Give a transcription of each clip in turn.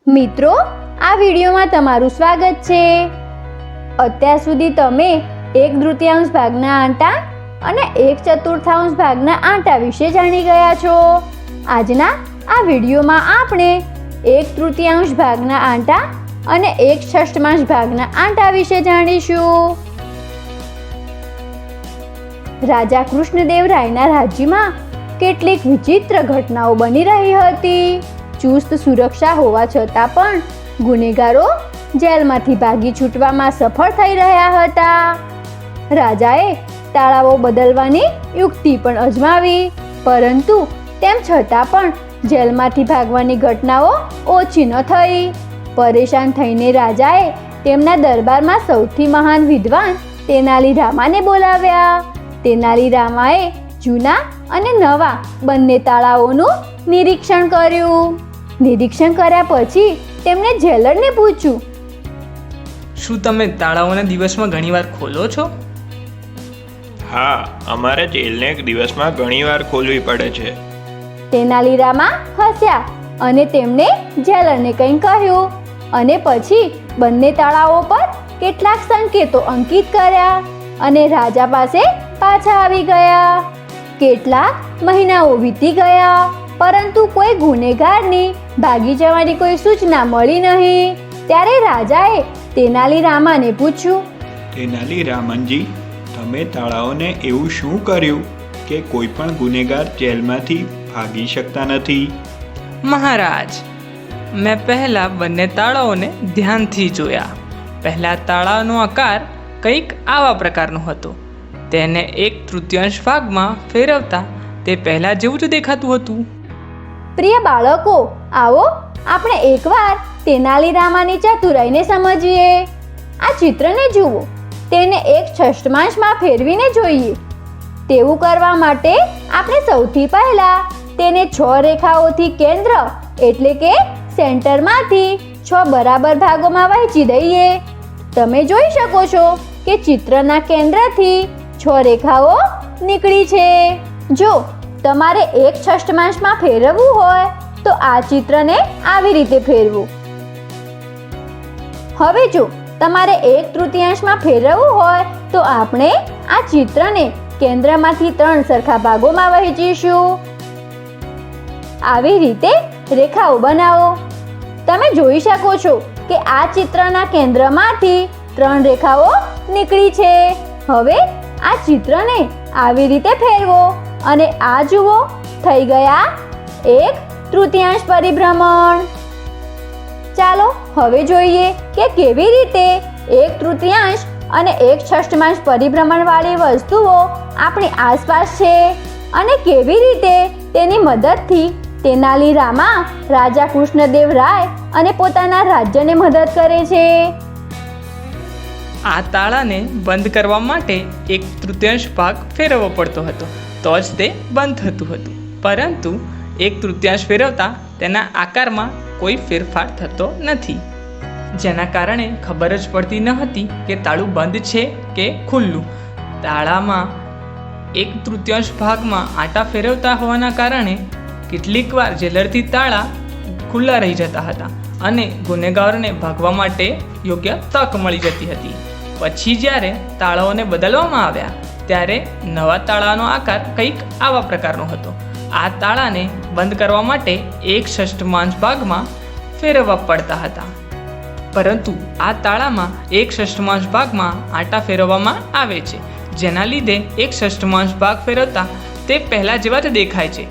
મિત્રો, આ વિડીયોમાં તમારું સ્વાગત છે। અત્યાર સુધી તમે 1/3 ભાગના આંટા અને 1/4 ભાગના આંટા વિશે જાણી ગયા છો। આજના આ વિડીયોમાં આપણે 1/3 ભાગના આંટા અને 1/6 ભાગના આંટા વિશે જાણીશું। રાજા કૃષ્ણદેવરાયના રાજ્યમાં કેટલીક વિચિત્ર ઘટનાઓ બની રહી હતી। ચુસ્ત સુરક્ષા હોવા છતાં પણ ગુનેગારો જેલમાંથી ભાગી છૂટવામાં સફળ થઈ રહ્યા હતા। રાજાએ તાળાઓ બદલવાની યુક્તિ પણ અજમાવી, પરંતુ તેમ છતાં પણ જેલમાંથી ભાગવાની ઘટનાઓ ઓછી ન થઈ। પરેશાન થઈને રાજાએ તેમના દરબારમાં સૌથી મહાન વિદ્વાન તેનાલી રામાને બોલાવ્યા। તેનાલી રામાએ જૂના અને નવા બંને તાળાઓનું નિરીક્ષણ કર્યું। નિરીક્ષણ કર્યા પછી તેમણે જેલરને પૂછ્યું, શું તમે તાળાઓને દિવસમાં ઘણીવાર ખોલો છો? હા, અમારે જેલને દિવસમાં ઘણીવાર ખોલવી પડે છે। તેનાલી રામા હસ્યા અને તેમણે જેલરને કંઈ કહ્યું અને પછી બંને તાળાઓ પર કેટલાક સંકેતો અંકિત કર્યા અને રાજા પાસે પાછા આવી ગયા। કેટલાક મહિનાઓ વીતી ગયા, પરંતુ કોઈ ગુનેગારની ભાગી જવાની કોઈ સૂચના મળી નહીં। ત્યારે રાજાએ તેનાલી રામાને પૂછ્યું, તેનાલી રામનજી, તમે તાળાઓને એવું શું કર્યું કે કોઈ પણ ગુનેગાર જેલમાંથી ભાગી શકતા નથી? મહારાજ, મેં પહેલા બંને તાળાઓને ધ્યાનથી જોયા। પહેલા તાળાનો આકાર કંઈક આવા પ્રકારનો હતો। તેને 1/3 ભાગમાં ફેરવતા તે પહેલા જેવું જ દેખાતું હતું। પ્રિય બાળકો, આવો આપણે એકવાર તેનાલી રામાની ચતુરાઈને સમજીએ। આ ચિત્રને જુઓ, તેને 1/6 ફેરવીને જોઈએ। તેવું કરવા માટે આપણે સૌથી પહેલા તેને 6 રેખાઓથી કેન્દ્ર એટલે કે સેન્ટરમાંથી 6 બરાબર ભાગોમાં વહેંચી દઈએ। તમે જોઈ શકો છો કે ચિત્રના કેન્દ્રથી 6 રેખાઓ નીકળી છે। જો તમારે 1/6 ફેરવવું હોય તો આ ચિત્રને આવી રીતે ફેરવું। હવે જો તમારે 1/3 ફેરવવું હોય તો આપણે આ ચિત્રને કેન્દ્રમાંથી 3 સરખા ભાગોમાં વહેંચીશું। આવી રીતે રેખાઓ બનાવો। તમે જોઈ શકો છો કે આ ચિત્રના કેન્દ્રમાંથી 3 રેખાઓ નીકળી છે। હવે આ ચિત્રને આવી રીતે ફેરવો અને આ જુઓ, થઈ ગયા 1/3 પરિભ્રમણ। ચાલો હવે જોઈએ કે કેવી રીતે 1/3 અને 1/6 પરિભ્રમણ વાળી વસ્તુઓ આપણી આસપાસ છે અને કેવી રીતે તેની મદદથી તેનાલી રામા રાજા કૃષ્ણદેવરાય અને પોતાના રાજ્યને મદદ કરે છે। આ તાળાને બંધ કરવા માટે 1/3 ભાગ ફેરવવો પડતો હતો, તો જ તે બંધ થતું હતું। પરંતુ 1/3 ફેરવતા તેના આકારમાં કોઈ ફેરફાર થતો નથી, જેના કારણે ખબર જ પડતી ન હતી કે તાળું બંધ છે કે ખુલ્લું। તાળામાં 1/3 ભાગમાં આંટા ફેરવતા હોવાના કારણે કેટલીક વાર જેલરથી તાળા ખુલ્લા રહી જતા હતા અને ગુનેગારોને ભાગવા માટે યોગ્ય તક મળી જતી હતી। પછી જ્યારે તાળાઓને બદલવામાં આવ્યા ત્યારે નવા તાળાનો આકાર કંઈક આવા પ્રકારનો હતો। આ તાળાને બંધ કરવા માટે 1/6 ભાગમાં ફેરવવા પડતા હતા, પરંતુ આ તાળામાં 1/6 ભાગમાં આંટા ફેરવવામાં આવે છે, જેના લીધે 1/6 ભાગ ફેરવતા તે પહેલાં જેવા જ દેખાય છે।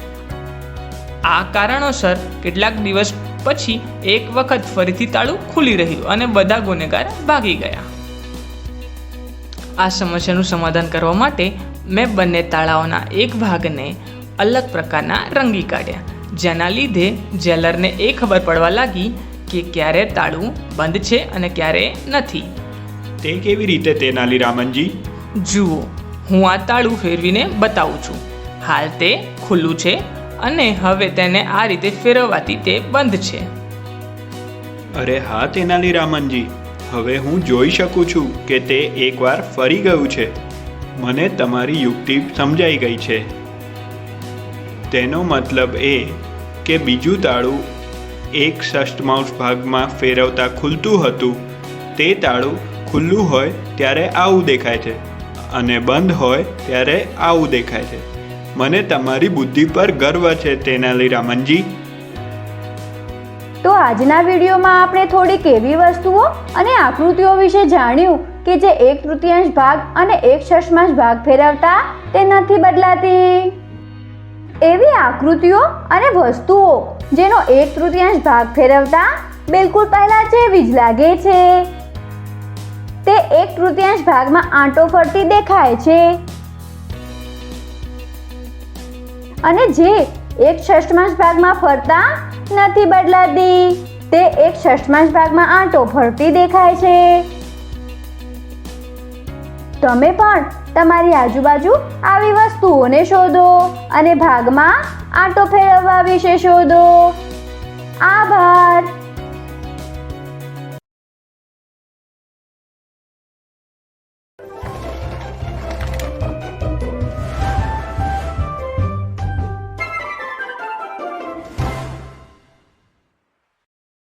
આ કારણોસર કેટલાક દિવસ પછી એક વખત ફરીથી તાળું ખુલી રહ્યું અને બધા ગુનેગાર ભાગી ગયા। આ સમસ્યાનું સમાધાન કરવા માટે મેં બંને તાળાઓના એક ભાગને અલગ પ્રકારના રંગી કાઢ્યા, જેના લીધે જેલરને એ ખબર પડવા લાગી કે ક્યારે તાળું બંધ છે અને ક્યારે નથી। તે કેવી રીતે તેનાલી રામનજી? જુઓ, હું આ તાળું ફેરવીને બતાવું છું। હાલ તે ખુલ્લું છે અને હવે તેને આ રીતે ફેરવવાથી તે બંધ છે। અરે હા તેનાલી રામનજી, હવે હું જોઈ શકું છું કે તે એકવાર ફરી ગયું છે। મને તમારી યુક્તિ સમજાઈ ગઈ છે। તેનો મતલબ એ કે બીજું તાળું એક ષષ્ઠમાંશ ભાગમાં ફેરવતા ખુલતું હતું તે તાળું ખુલ્લું હોય ત્યારે આવું દેખાય છે અને બંધ હોય ત્યારે આવું દેખાય છે. મને તમારી બુદ્ધિ પર ગર્વ છે તેનાલી રામનજી. તો આજના વિડીયોમાં આપણે થોડીક એવી વસ્તુઓ અને આકૃતિઓ વિશે જાણ્યું કે જે 1/3 ભાગ અને 1/6 ભાગ ફેરવતા તે નથી બદલાતી. એવી આકૃતિઓ અને વસ્તુઓ જેનો 1/3 ભાગ ફેરવતા બિલકુલ પહેલા જેવી જ લાગે છે. તે 1/3 ભાગમાં આંટો ફરતી દેખાય છે અને જે 1/6 ભાગમાં ફરતા નથી બદલાતી. તે 1/6 ભાગમાં આંટો ફરતી દેખાય છે. તમે પણ તમારી આજુબાજુ આવી વસ્તુઓને શોધો અને ભાગમાં આંટો ફેરવવા વિશે શોધો. આભાર.